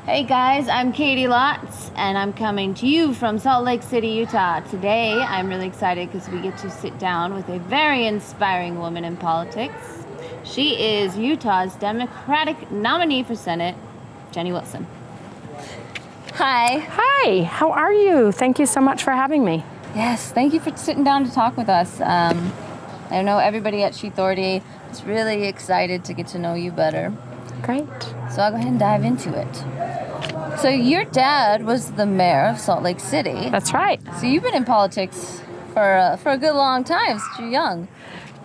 Hey guys, I'm Katie Lotz, and I'm coming to you from Salt Lake City, Utah. Today, I'm really excited because we get to sit down with a very inspiring woman in politics. She is Utah's Democratic nominee for Senate, Jenny Wilson. Hi. Hi, how are you? Thank you so much for having me. Yes, thank you for sitting down to talk with us. I know everybody at Shethority is really excited to get to know you better. Great. So I'll go ahead and dive into it. So your dad was the mayor of Salt Lake City. That's right. So you've been in politics for a good long time since you're young.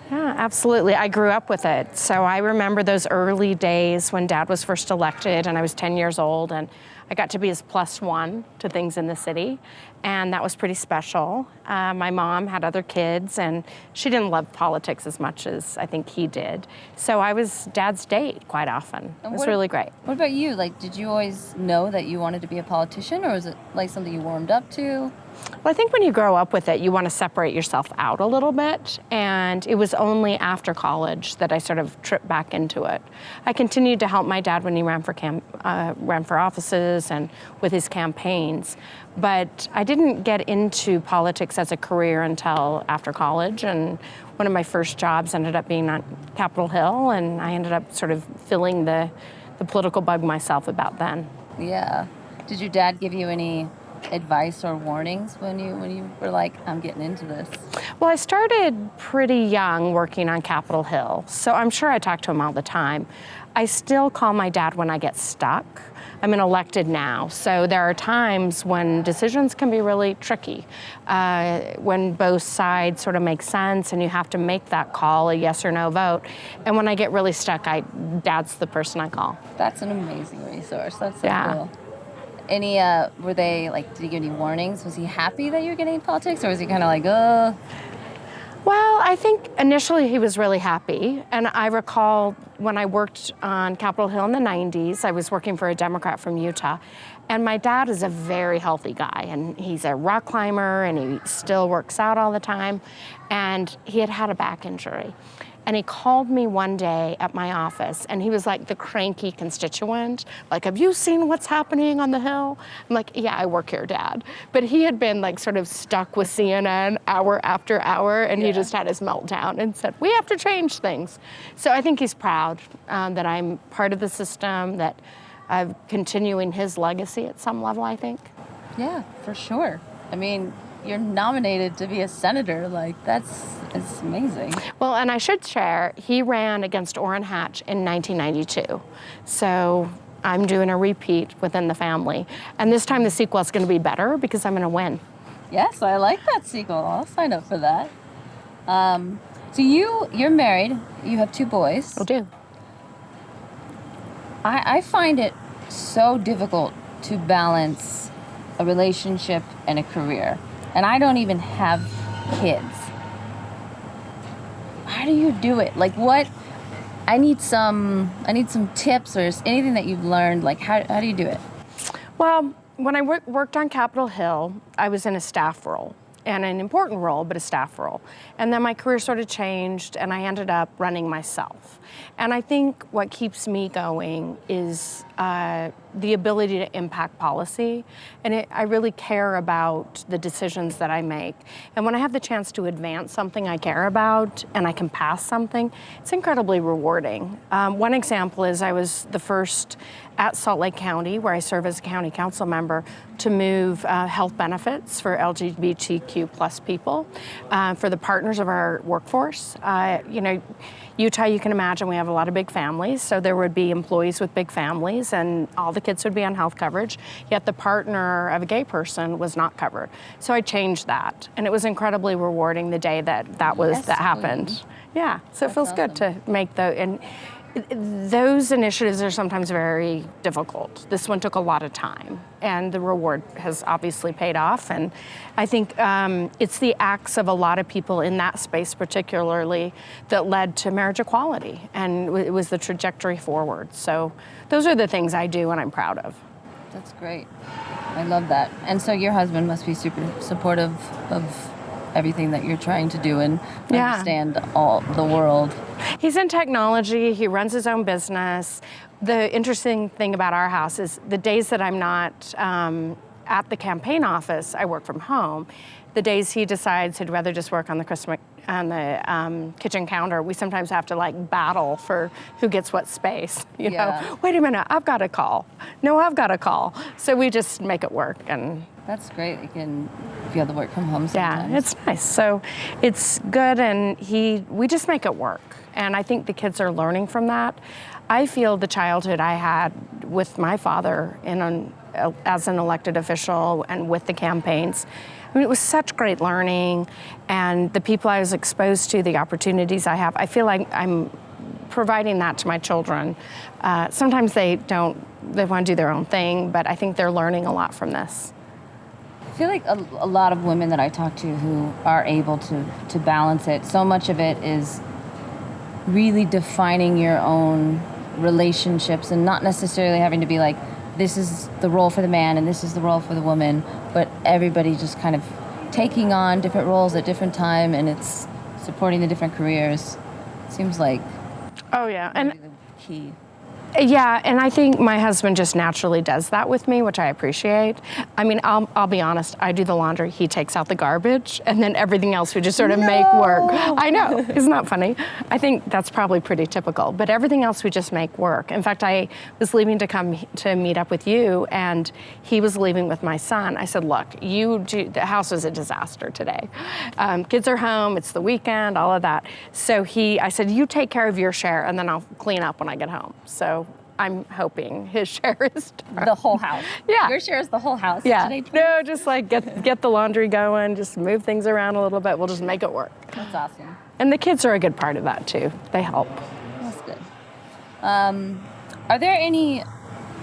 Yeah, absolutely. I grew up with it. So I remember those early days when Dad was first elected and I was 10 years old, and I got to be his plus one to things in the city. And that was pretty special. My mom had other kids and she didn't love politics as much as I think he did. So I was Dad's date quite often. It was really great. What about you? Like, did you always know that you wanted to be a politician, or was it like something you warmed up to? Well, I think when you grow up with it, you want to separate yourself out a little bit. And it was only after college that I sort of tripped back into it. I continued to help my dad when he ran for offices and with his campaigns. But I didn't get into politics as a career until after college. And one of my first jobs ended up being on Capitol Hill. And I ended up sort of filling the political bug myself about then. Yeah. Did your dad give you any advice or warnings when you were like, I'm getting into this? Well, I started pretty young working on Capitol Hill, so I'm sure I talk to him all the time. I still call my dad when I get stuck. I'm an elected now, so there are times when decisions can be really tricky, when both sides sort of make sense and you have to make that call, a yes or no vote. And when I get really stuck, Dad's the person I call. That's an amazing resource. That's so cool. Were they like, did he give any warnings? Was he happy that you were getting into politics, or was he kind of like, oh? Well, I think initially he was really happy. And I recall when I worked on Capitol Hill in the 90s, I was working for a Democrat from Utah. And my dad is a very healthy guy, and he's a rock climber, and he still works out all the time. And he had a back injury. And he called me one day at my office, and he was like the cranky constituent. Like, have you seen what's happening on the Hill? I'm like, yeah, I work here, Dad. But he had been like sort of stuck with CNN hour after hour, and he just had his meltdown and said, we have to change things. So I think he's proud that I'm part of the system, that I'm continuing his legacy at some level, I think. Yeah, for sure. I mean, you're nominated to be a senator. Like, it's amazing. Well, and I should share, he ran against Orrin Hatch in 1992. So I'm doing a repeat within the family. And this time the sequel is going to be better because I'm going to win. Yes, I like that sequel. I'll sign up for that. So you're married. You have 2 boys. I do. I find it so difficult to balance a relationship and a career. And I don't even have kids. How do you do it? Like, what? I need some tips or anything that you've learned. Like, how do you do it? Well, when I worked on Capitol Hill, I was in a staff role, and an important role, but a staff role. And then my career sort of changed, and I ended up running myself. And I think what keeps me going is the ability to impact policy. And I really care about the decisions that I make. And when I have the chance to advance something I care about and I can pass something, it's incredibly rewarding. One example is I was the first at Salt Lake County, where I serve as a county council member, to move health benefits for LGBTQ plus people, for the partners of our workforce. Utah, you can imagine we have a lot of big families, so there would be employees with big families and all the kids would be on health coverage, yet the partner of a gay person was not covered. So I changed that, and it was incredibly rewarding the day that happened. Yeah, so it feels good to make and those initiatives are sometimes very difficult. This one took a lot of time, and the reward has obviously paid off. And I think it's the acts of a lot of people in that space particularly that led to marriage equality, and it was the trajectory forward. So those are the things I do and I'm proud of. That's great. I love that. And so your husband must be super supportive of everything that you're trying to do and understand all the world. He's in technology. He runs his own business. The interesting thing about our house is the days that I'm not at the campaign office, I work from home. The days he decides he'd rather just work on the kitchen counter, we sometimes have to like battle for who gets what space. You know, wait a minute, I've got a call. No, I've got a call. So we just make it work. And that's great. You can be able to work from home sometimes. Yeah, it's nice. So it's good, and we just make it work. And I think the kids are learning from that. I feel the childhood I had with my father as an elected official and with the campaigns, I mean, it was such great learning, and the people I was exposed to, the opportunities I have, I feel like I'm providing that to my children. Sometimes they want to do their own thing, but I think they're learning a lot from this. I feel like a lot of women that I talk to who are able to balance it, so much of it is really defining your own relationships and not necessarily having to be like, this is the role for the man and this is the role for the woman, but everybody just kind of taking on different roles at different time, and it's supporting the different careers. Seems like and the key. Yeah, and I think my husband just naturally does that with me, which I appreciate. I mean, I'll be honest, I do the laundry, he takes out the garbage, and then everything else we just sort of make work. I know, isn't that funny? I think that's probably pretty typical, but everything else we just make work. In fact, I was leaving to come to meet up with you, and he was leaving with my son. I said, look, the house was a disaster today. Kids are home, it's the weekend, all of that. So I said, you take care of your share, and then I'll clean up when I get home. So I'm hoping his share is the whole house. Yeah. Your share is the whole house. Yeah. Today, no, just like get the laundry going, just move things around a little bit. We'll just make it work. That's awesome. And the kids are a good part of that too. They help. That's good. Are there any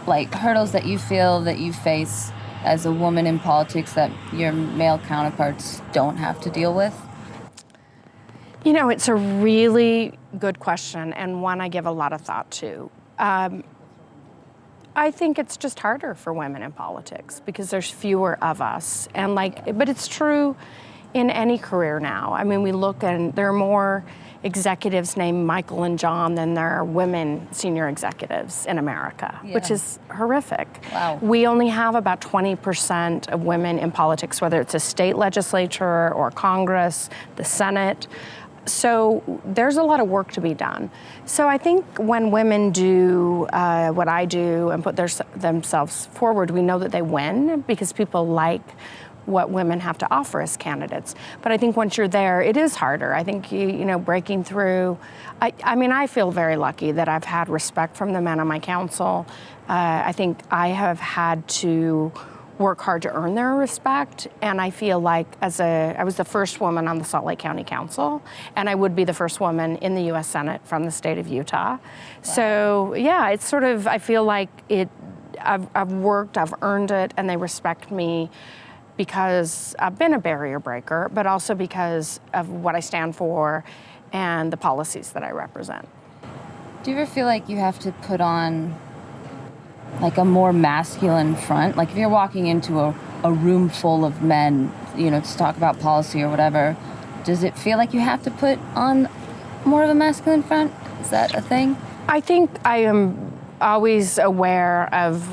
like hurdles that you feel that you face as a woman in politics that your male counterparts don't have to deal with? You know, it's a really good question, and one I give a lot of thought to. I think it's just harder for women in politics because there's fewer of us, but it's true in any career now. I mean, we look and there are more executives named Michael and John than there are women senior executives in America, which is horrific. Wow. We only have about 20% of women in politics, whether it's a state legislature or Congress, the Senate. So there's a lot of work to be done. So I think when women do what I do and put themselves forward, we know that they win because people like what women have to offer as candidates. But I think once you're there, it is harder. I think, breaking through, I feel very lucky that I've had respect from the men on my council. I think I have had to work hard to earn their respect, and I feel like I was the first woman on the Salt Lake County Council, and I would be the first woman in the U.S. Senate from the state of Utah. Wow. So yeah, it's sort of, I feel like I've worked, I've earned it, and they respect me because I've been a barrier breaker, but also because of what I stand for and the policies that I represent. Do you ever feel like you have to put on like a more masculine front? Like if you're walking into a room full of men, to talk about policy or whatever, does it feel like you have to put on more of a masculine front? Is that a thing? I think I am always aware of,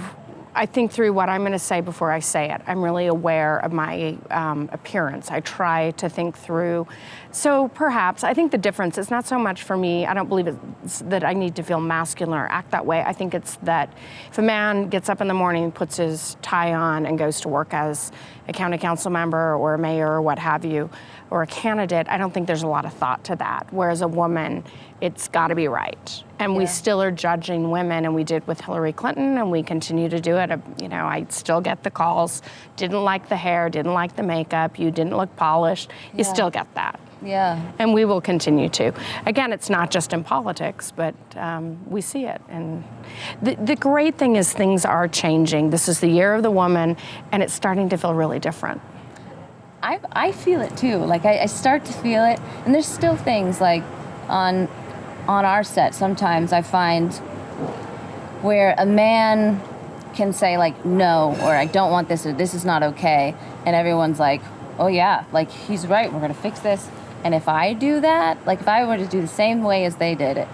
I think through what I'm going to say before I say it. I'm really aware of my appearance. I try to think through. So perhaps, I think the difference is not so much for me, I don't believe it's that I need to feel masculine or act that way. I think it's that if a man gets up in the morning, puts his tie on and goes to work as a county council member or a mayor or what have you, or a candidate, I don't think there's a lot of thought to that. Whereas a woman, it's got to be right. And we still are judging women, and we did with Hillary Clinton, and we continue to do it. I still get the calls, didn't like the hair, didn't like the makeup, you didn't look polished. You still get that. Yeah. And we will continue to. Again, it's not just in politics, but we see it. And the great thing is things are changing. This is the year of the woman, and it's starting to feel really different. I feel it too. Like I start to feel it, and there's still things like on our set. Sometimes I find where a man can say like no, or I don't want this, or this is not okay, and everyone's like, oh yeah, like he's right, we're gonna fix this. And if I do that, like if I were to do the same way as they did it,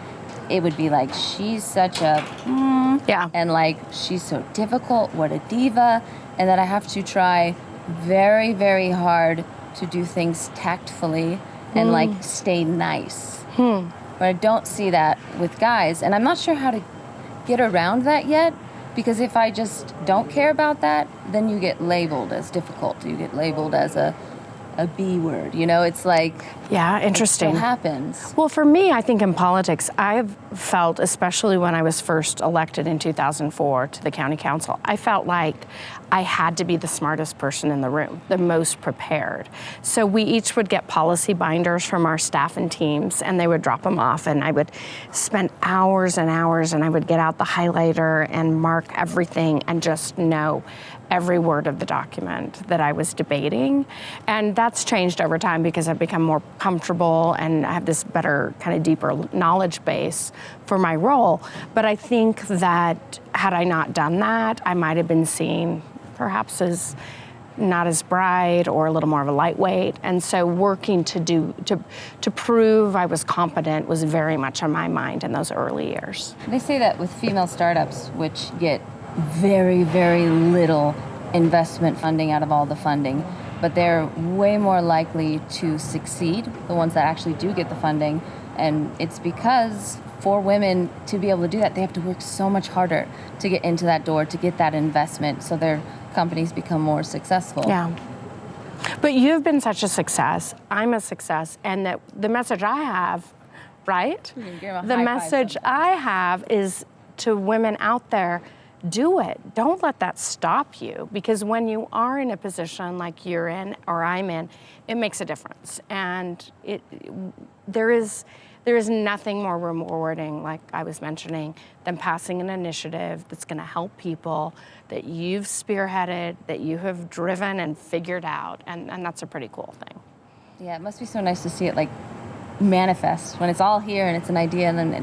it would be like, she's such a, Yeah. and like, she's so difficult, what a diva, and that I have to try very, very hard to do things tactfully and like stay nice. But I don't see that with guys, and I'm not sure how to get around that yet, because if I just don't care about that, then you get labeled as difficult. You get labeled as a B word, you know? It's like, Yeah, interesting. it still happens. Well, for me, I think in politics, I've felt, especially when I was first elected in 2004 to the county council, I felt like I had to be the smartest person in the room, the most prepared. So we each would get policy binders from our staff and teams, and they would drop them off, and I would spend hours and hours, and I would get out the highlighter and mark everything and just know every word of the document that I was debating. And that's changed over time because I've become more comfortable and I have this better, kind of deeper knowledge base for my role. But I think that had I not done that, I might have been seen perhaps as not as bright or a little more of a lightweight. And so working to prove I was competent was very much on my mind in those early years. They say that with female startups, which get very, very little investment funding out of all the funding, but they're way more likely to succeed, the ones that actually do get the funding. And it's because for women to be able to do that, they have to work so much harder to get into that door, to get that investment, so their companies become more successful. Yeah. But you've been such a success. I'm a success. And that the message I have, right? The message I have is to women out there, do it. Don't let that stop you, because when you are in a position like you're in or I'm in, it makes a difference. And there is nothing more rewarding, like I was mentioning, than passing an initiative that's going to help people that you've spearheaded, that you have driven and figured out, and that's a pretty cool thing. Yeah, it must be so nice to see it like manifest when it's all here and it's an idea, and then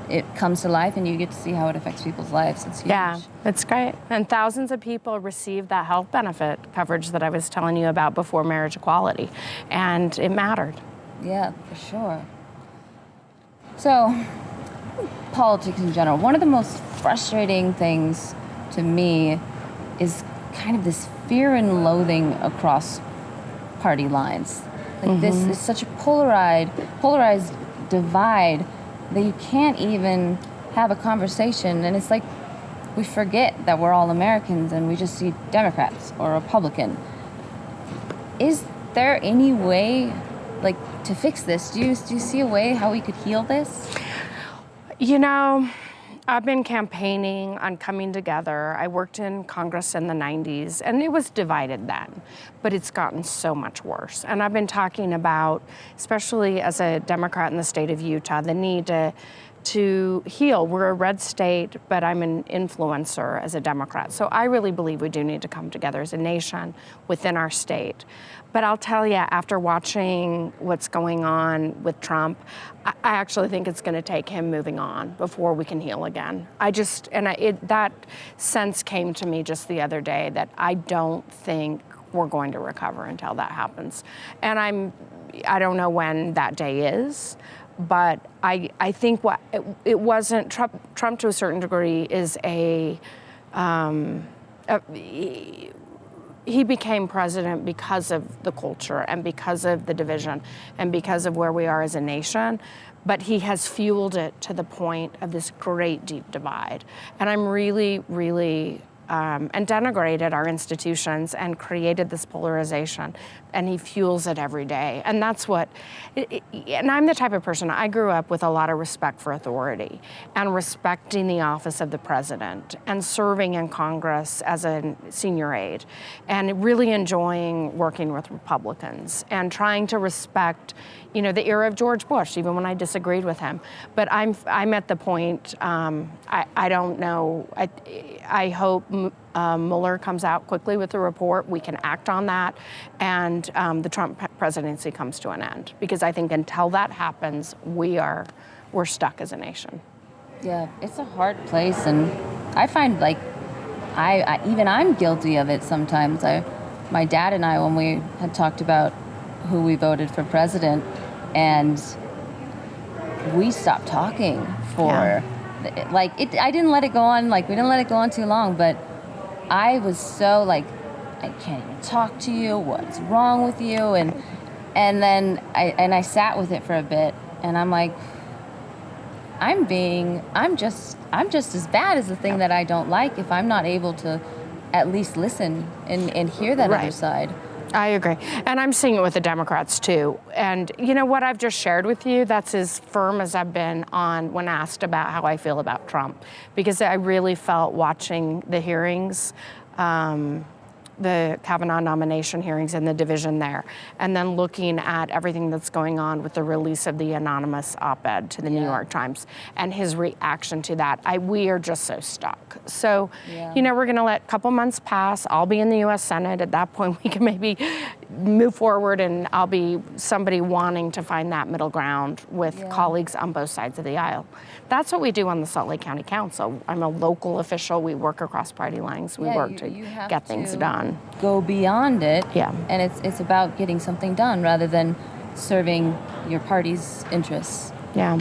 it comes to life and you get to see how it affects people's lives. It's huge. Yeah, it's great. And thousands of people receive that health benefit coverage that I was telling you about before, marriage equality, and it mattered. Yeah, for sure. So, politics in general, one of the most frustrating things to me is kind of this fear and loathing across party lines. Like this is such a polarized divide that you can't even have a conversation, and it's like we forget that we're all Americans and we just see Democrats or Republican. Is there any way, like, to fix this? Do you see a way how we could heal this? You know, I've been campaigning on coming together. I worked in Congress in the 90s, and it was divided then, but it's gotten so much worse. And I've been talking about, especially as a Democrat in the state of Utah, the need to heal. We're a red state, but I'm an influencer as a Democrat. So I really believe we do need to come together as a nation within our state. But I'll tell you, after watching what's going on with Trump, I actually think it's going to take him moving on before we can heal again. That sense came to me just the other day that I don't think we're going to recover until that happens. And I don't know when that day is, but I think it wasn't Trump to a certain degree is he became president because of the culture and because of the division and because of where we are as a nation, but he has fueled it to the point of this great deep divide. And I'm really, really and denigrated our institutions and created this polarization, and he fuels it every day. And that's what, and I'm the type of person, I grew up with a lot of respect for authority and respecting the office of the president and serving in Congress as a senior aide and really enjoying working with Republicans and trying to respect, the era of George Bush, even when I disagreed with him. But I'm at the point, I don't know, I hope Mueller comes out quickly with the report. We can act on that, and the Trump presidency comes to an end. Because I think until that happens, we're stuck as a nation. Yeah, it's a hard place, and I find like I'm guilty of it sometimes. My dad and I, when we had talked about who we voted for president, and we stopped talking for, I didn't let it go on, we didn't let it go on too long, but I was so I can't even talk to you, what's wrong with you? And then I sat with it for a bit, and I'm like, I'm just as bad as the thing that I don't like if I'm not able to at least listen and hear that other side. I agree. And I'm seeing it with the Democrats too. And you know what I've just shared with you, that's as firm as I've been on when asked about how I feel about Trump. Because I really felt watching the hearings, the Kavanaugh nomination hearings and the division there, and then looking at everything that's going on with the release of the anonymous op-ed to the New York Times and his reaction to that. We are just so stuck. So, we're going to let a couple months pass. I'll be in the U.S. Senate. At that point, we can maybe move forward, and I'll be somebody wanting to find that middle ground with colleagues on both sides of the aisle. That's what we do on the Salt Lake County Council. I'm a local official. We work across party lines. We work to get things done. Go beyond it. And it's about getting something done rather than serving your party's interests. Yeah,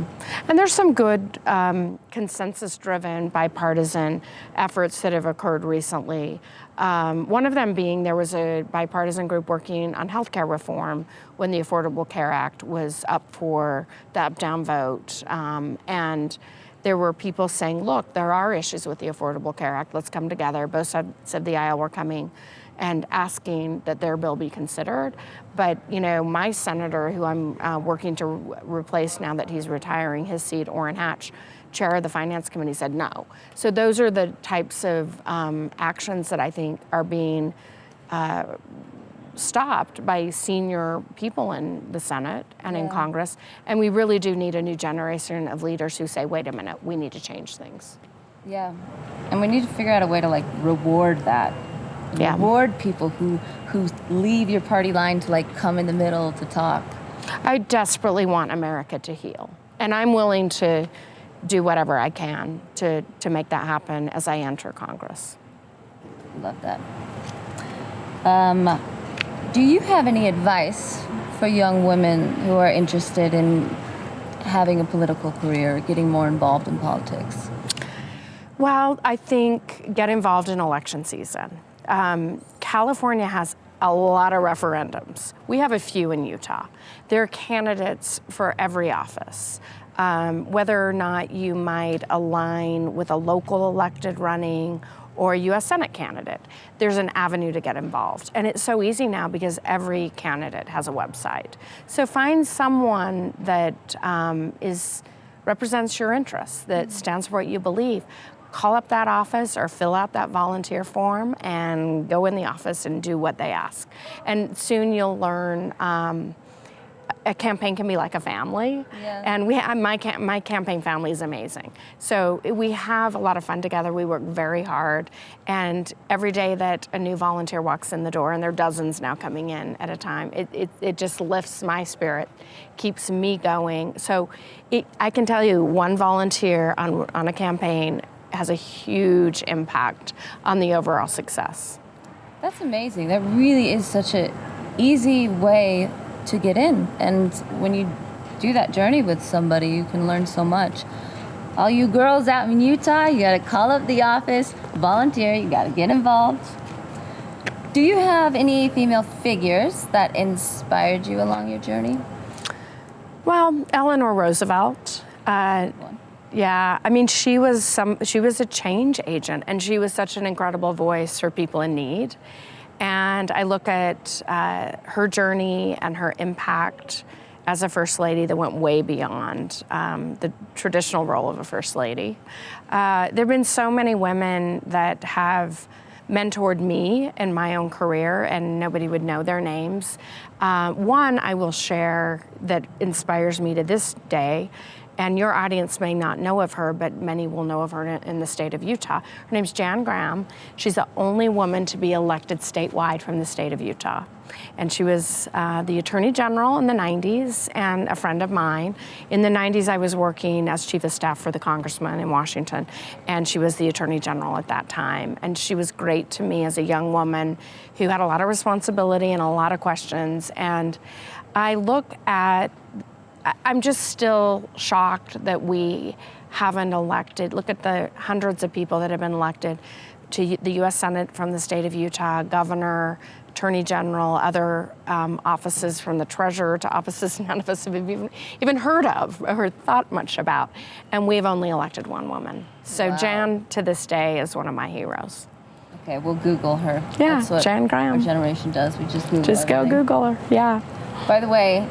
and there's some good consensus-driven bipartisan efforts that have occurred recently. One of them being there was a bipartisan group working on healthcare reform when the Affordable Care Act was up for the up-down vote. And there were people saying, look, there are issues with the Affordable Care Act. Let's come together. Both sides of the aisle were coming and asking that their bill be considered. But, my senator, who I'm working to replace now that he's retiring his seat, Orrin Hatch, chair of the Finance Committee, said no. So those are the types of actions that I think are being stopped by senior people in the Senate and in Congress. And we really do need a new generation of leaders who say, wait a minute, we need to change things. Yeah, and we need to figure out a way to reward that. Reward people who leave your party line to come in the middle to talk. I desperately want America to heal, and I'm willing to do whatever I can to make that happen as I enter Congress. Love that. Do you have any advice for young women who are interested in having a political career, getting more involved in politics? Well, I think get involved in election season. California has a lot of referendums. We have a few in Utah. There are candidates for every office. Whether or not you might align with a local elected running or a U.S. Senate candidate, there's an avenue to get involved. And it's so easy now because every candidate has a website. So find someone that represents your interests, that stands for what you believe. Call up that office or fill out that volunteer form and go in the office and do what they ask. And soon you'll learn a campaign can be like a family. And my campaign family is amazing. So we have a lot of fun together. We work very hard. And every day that a new volunteer walks in the door, and there are dozens now coming in at a time, it just lifts my spirit, keeps me going. So I can tell you one volunteer on a campaign has a huge impact on the overall success. That's amazing. That really is such an easy way to get in. And when you do that journey with somebody, you can learn so much. All you girls out in Utah, you gotta call up the office, volunteer, you gotta get involved. Do you have any female figures that inspired you along your journey? Well, Eleanor Roosevelt. Yeah, I mean, she was a change agent, and she was such an incredible voice for people in need. And I look at her journey and her impact as a first lady that went way beyond the traditional role of a first lady. There have been so many women that have mentored me in my own career, and nobody would know their names. One I will share that inspires me to this day, and your audience may not know of her, but many will know of her in the state of Utah. Her name's Jan Graham. She's the only woman to be elected statewide from the state of Utah. And she was the Attorney General in the 90s and a friend of mine. In the 90s, I was working as Chief of Staff for the Congressman in Washington, and she was the Attorney General at that time. And she was great to me as a young woman who had a lot of responsibility and a lot of questions. And I look at I'm just still shocked that we haven't elected. Look at the hundreds of people that have been elected to the U.S. Senate from the state of Utah, governor, attorney general, other offices, from the treasurer to offices none of us have even heard of or thought much about. And we've only elected one woman. So Wow. Jan, to this day, is one of my heroes. Okay, we'll Google her. Yeah, That's what Jan Graham. our generation does. We just Google Just go everything. Google her, yeah. By the way,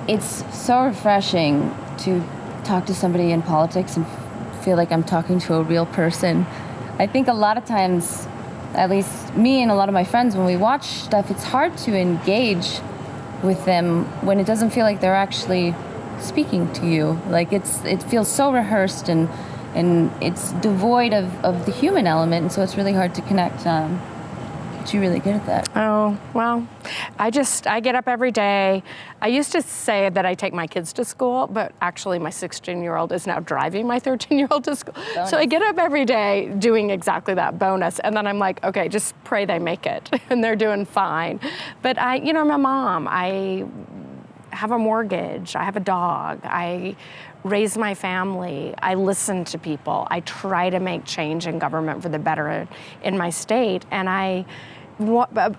it's so refreshing to talk to somebody in politics and feel like I'm talking to a real person. I think a lot of times, at least me and a lot of my friends, when we watch stuff, it's hard to engage with them when it doesn't feel like they're actually speaking to you. Like it feels so rehearsed and it's devoid of the human element, and so it's really hard to connect. But you're really good at that. Oh, well, I get up every day. I used to say that I take my kids to school, but actually my 16-year-old is now driving my 13-year-old to school. Bonus. So I get up every day doing exactly that, bonus. And then I'm like, okay, just pray they make it. And they're doing fine. But I'm a mom. I have a mortgage. I have a dog. I raise my family. I listen to people. I try to make change in government for the better in my state. And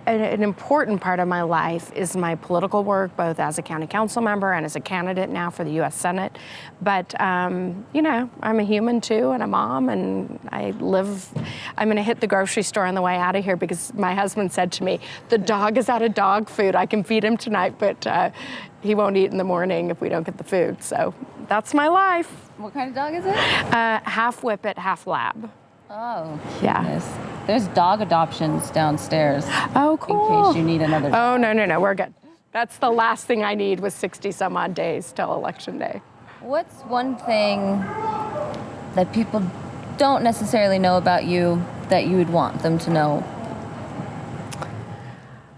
an important part of my life is my political work, both as a county council member and as a candidate now for the U.S. Senate. But, I'm a human too, and a mom, and I'm going to hit the grocery store on the way out of here because my husband said to me, the dog is out of dog food. I can feed him tonight, but he won't eat in the morning if we don't get the food. So that's my life. What kind of dog is it? Half whippet, half lab. Oh, Yeah. goodness. There's dog adoptions downstairs. Oh, cool. In case you need another dog. Oh, no, we're good. That's the last thing I need with 60 some odd days till election day. What's one thing that people don't necessarily know about you that you would want them to know?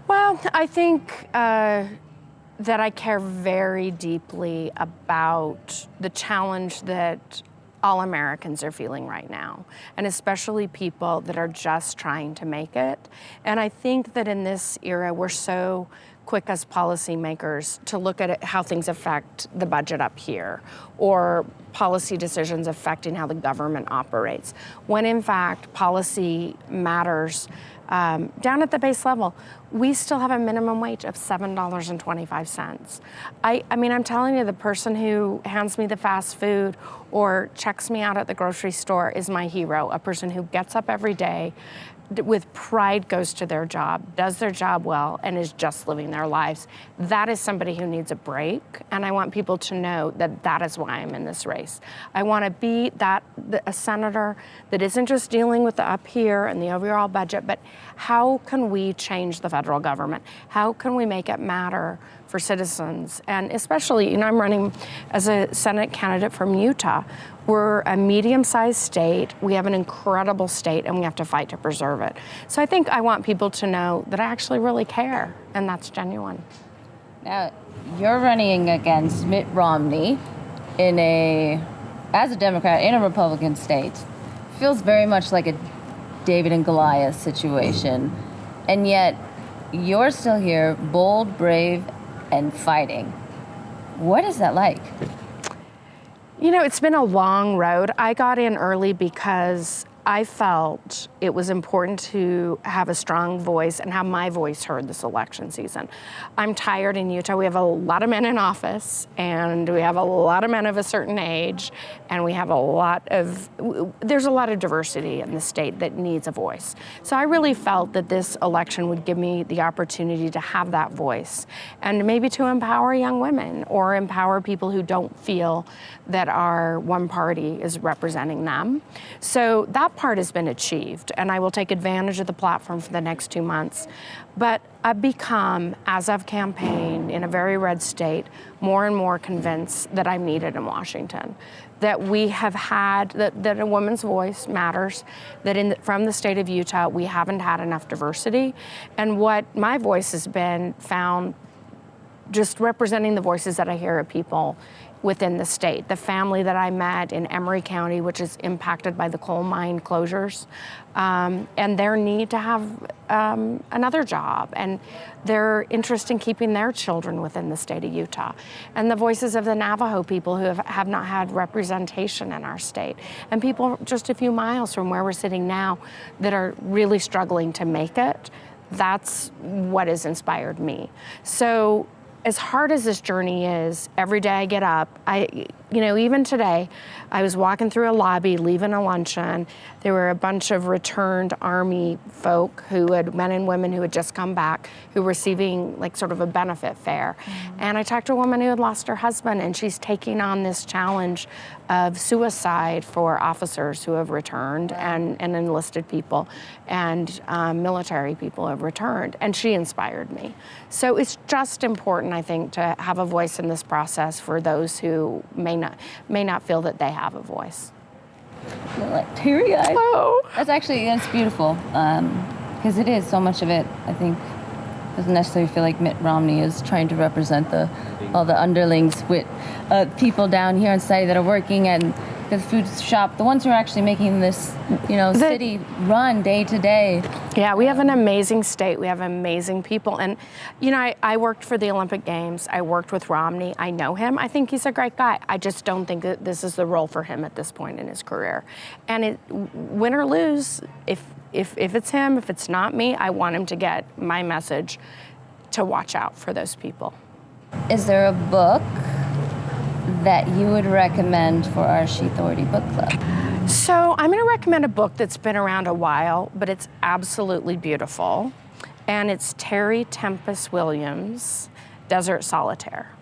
Well, I think that I care very deeply about the challenge that all Americans are feeling right now, and especially people that are just trying to make it. And I think that in this era, we're so quick as policymakers to look at how things affect the budget up here, or policy decisions affecting how the government operates, when in fact policy matters down at the base level. We still have a minimum wage of $7.25. I mean, I'm telling you, the person who hands me the fast food or checks me out at the grocery store is my hero, a person who gets up every day with pride, goes to their job, does their job well, and is just living their lives. That is somebody who needs a break, and I want people to know that that is why I'm in this race. I want to be a senator that isn't just dealing with the up here and the overall budget, but how can we change the federal government? How can we make it matter for citizens? And especially, I'm running as a Senate candidate from Utah. We're a medium-sized state. We have an incredible state, and we have to fight to preserve it. So I think I want people to know that I actually really care, and that's genuine. Now, you're running against Mitt Romney as a Democrat in a Republican state. Feels very much like a David and Goliath situation. And yet, you're still here, bold, brave, and fighting. What is that like? It's been a long road. I got in early because I felt it was important to have a strong voice and have my voice heard this election season. I'm tired in Utah. We have a lot of men in office, and we have a lot of men of a certain age, and there's a lot of diversity in the state that needs a voice. So I really felt that this election would give me the opportunity to have that voice, and maybe to empower young women or empower people who don't feel that our one party is representing them. So that part has been achieved, and I will take advantage of the platform for the next 2 months. But I've become, as I've campaigned in a very red state, more and more convinced that I'm needed in Washington, that we have had, that a woman's voice matters, that from the state of Utah, we haven't had enough diversity. And what my voice has been found just representing the voices that I hear of people within the state. The family that I met in Emery County, which is impacted by the coal mine closures, and their need to have another job, and their interest in keeping their children within the state of Utah, and the voices of the Navajo people who have not had representation in our state, and people just a few miles from where we're sitting now that are really struggling to make it. That's what has inspired me. So as hard as this journey is, every day I get up, even today, I was walking through a lobby, leaving a luncheon. There were a bunch of returned Army folk men and women who had just come back, who were receiving like sort of a benefit fare. Mm-hmm. And I talked to a woman who had lost her husband, and she's taking on this challenge of suicide for officers who have returned, and enlisted people, and military people who have returned. And she inspired me. So it's just important, I think, to have a voice in this process for those who may not feel that they have a voice. Like teary-eyed. Oh. That's beautiful, because it is so much of it. I think doesn't necessarily feel like Mitt Romney is trying to represent all the underlings with people down here in society that are working at the food shop, the ones who are actually making this, city run day to day. Yeah, we have an amazing state. We have amazing people. And, I worked for the Olympic Games. I worked with Romney. I know him. I think he's a great guy. I just don't think that this is the role for him at this point in his career. And win or lose, if it's him, if it's not me, I want him to get my message to watch out for those people. Is there a book that you would recommend for our Shethority book club? So I'm going to recommend a book that's been around a while, but it's absolutely beautiful. And it's Terry Tempest Williams' Desert Solitaire.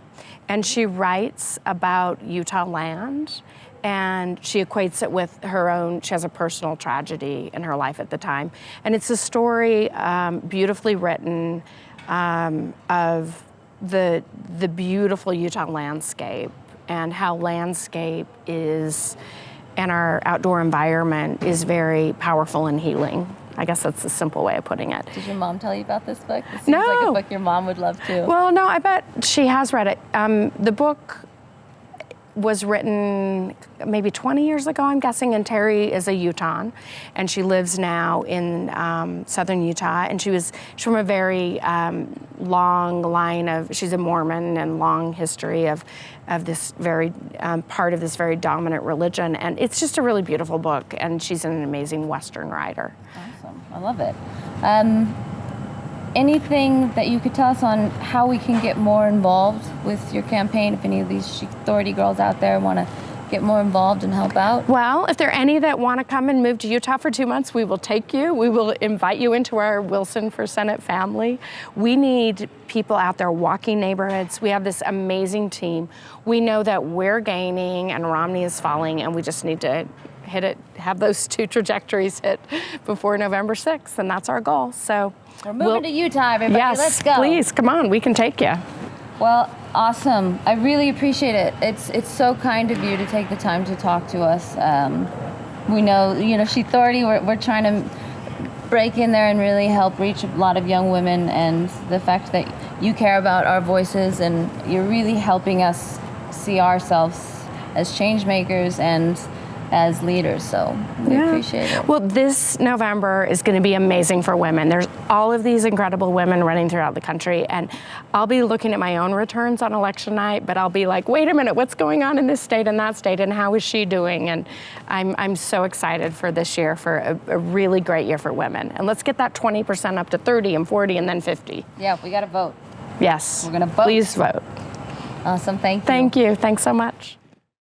And she writes about Utah land, and she equates it with her own. She has a personal tragedy in her life at the time. And it's a story, beautifully written, of the beautiful Utah landscape, and how landscape is, and our outdoor environment is very powerful and healing. I guess that's a simple way of putting it. Did your mom tell you about this book? It seems No. like a book your mom would love too. Well, no, I bet she has read it. The book was written maybe 20 years ago, I'm guessing, and Terry is a Utahn, and she lives now in southern Utah, and she's from a very long line of, she's a Mormon, and long history of this very, part of this very dominant religion, and it's just a really beautiful book, and she's an amazing Western writer. Awesome, I love it. Anything that you could tell us on how we can get more involved with your campaign, if any of these Shethority girls out there want to get more involved and help out? Well, if there are any that want to come and move to Utah for 2 months, we will take you. We will invite you into our Wilson for Senate family. We need people out there walking neighborhoods. We have this amazing team. We know that we're gaining and Romney is falling, and we just need to hit it, have those two trajectories hit before November 6th, and that's our goal. So we're moving to Utah, everybody. Yes, let's go. Please, come on, we can take you. Well, awesome. I really appreciate it. It's so kind of you to take the time to talk to us. We know, Shethority, we're trying to break in there and really help reach a lot of young women, and the fact that you care about our voices and you're really helping us see ourselves as change makers and as leaders, so we appreciate it. Well, this November is going to be amazing for women. There's all of these incredible women running throughout the country, and I'll be looking at my own returns on election night, but I'll be like, wait a minute, what's going on in this state and that state, and how is she doing? And I'm so excited for this year, for a really great year for women. And let's get that 20% up to 30 and 40 and then 50. Yeah, we got to vote. Yes. We're going to vote. Please vote. Awesome, thank you. Thank you. Thanks so much.